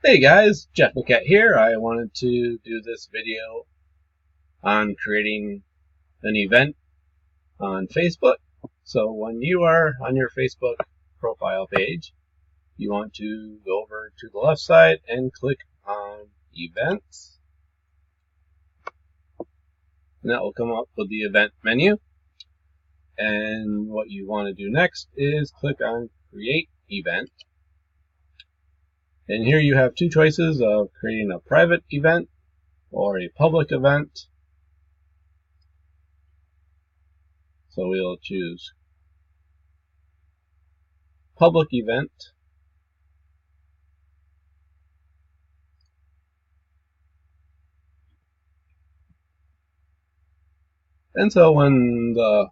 Hey guys, Jeff McKett here. I wanted to do this video on creating an event on Facebook. So when you are on your Facebook profile page, you want to go over to the left side and click on Events. And that will come up with the event menu. And what you want to do next is click on Create Event. And here you have two choices of creating a private event or a public event. So we'll choose public event. And so when the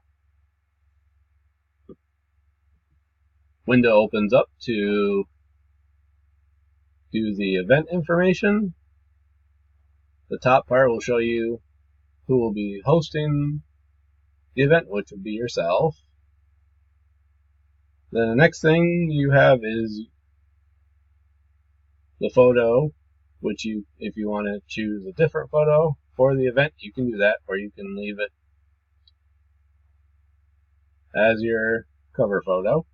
window opens up to do the event information, the top part will show you who will be hosting the event, which would be yourself. Then the next thing you have is the photo, which if you want to choose a different photo for the event, you can do that, or you can leave it as your cover photo.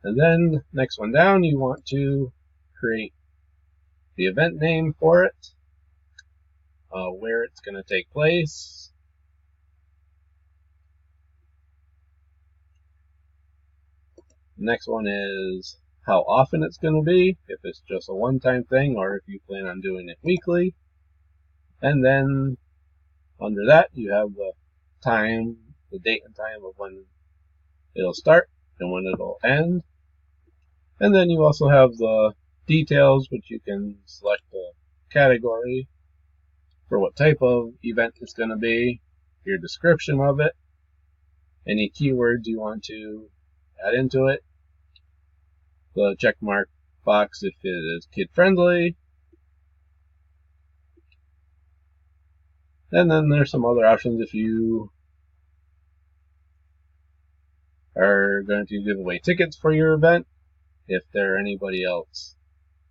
And then next one down, you want to create the event name for it, where it's going to take place, the next one is how often it's going to be, if it's just a one-time thing or if you plan on doing it weekly. And then under that you have the time, the date and time of when it'll start and when it'll end. And then you also have the details, which you can select a category for what type of event it's going to be, your description of it, any keywords you want to add into it, the check mark box if it is kid friendly, and then there's some other options if you are going to give away tickets for your event, if there are anybody else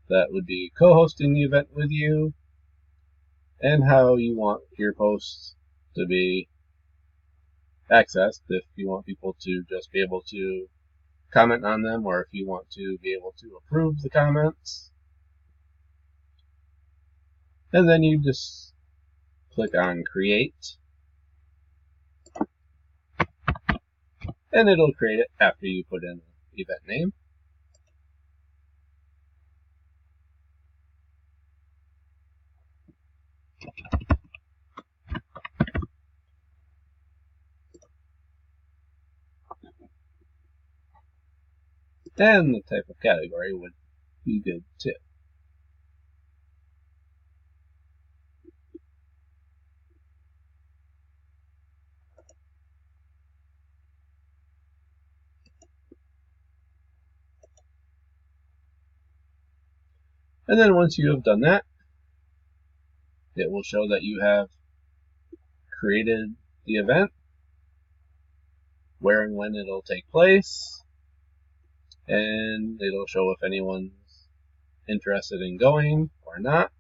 that would be co-hosting the event with you, and how you want your posts to be accessed, if you want people to just be able to comment on them or if you want to be able to approve the comments. And then you just click on Create, and it'll create it after you put in the event name. And the type of category would be good too. And then once you have done that, it will show that you have created the event, where and when it'll take place, and it'll show if anyone's interested in going or not.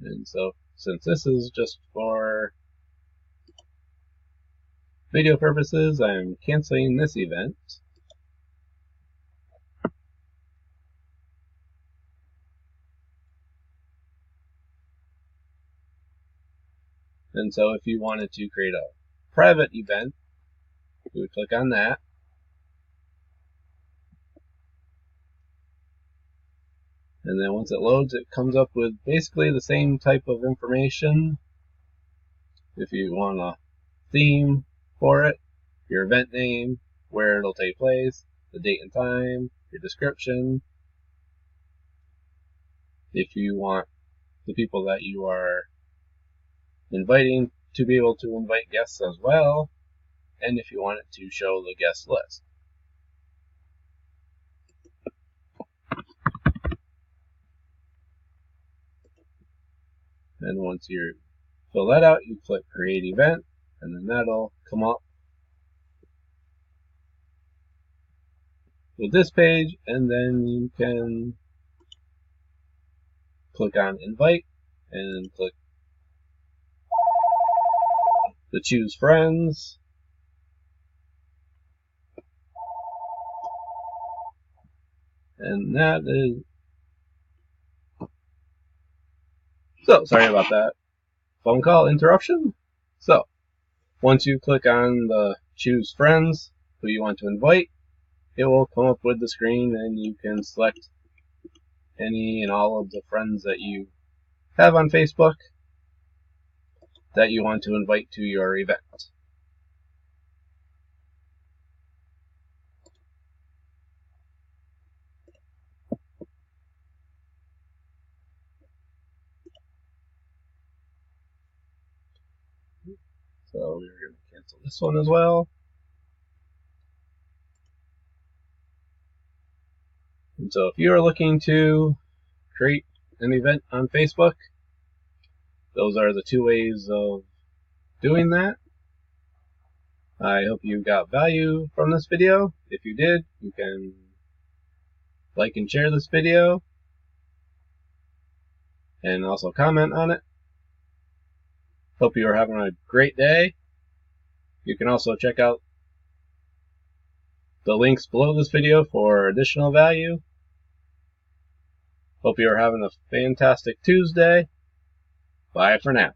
And so since this is just for video purposes, I'm canceling this event. And so if you wanted to create a private event, you would click on that. And then once it loads, it comes up with basically the same type of information. If you want a theme for it, your event name, where it'll take place, the date and time, your description. If you want the people that you are inviting to be able to invite guests as well, and if you want it to show the guest list. And once you fill that out, you click Create Event, and then that'll come up with this page, and then you can click on invite and click the choose friends. And that is, so sorry about that phone call interruption. So once you click on the choose friends who you want to invite, it will come up with the screen and you can select any and all of the friends that you have on Facebook that you want to invite to your event. So we're going to cancel this one as well. And so if you are looking to create an event on Facebook, those are the two ways of doing that. I hope you got value from this video. If you did, you can like and share this video and also comment on it. Hope you are having a great day. You can also check out the links below this video for additional value. Hope you are having a fantastic Tuesday. Bye for now.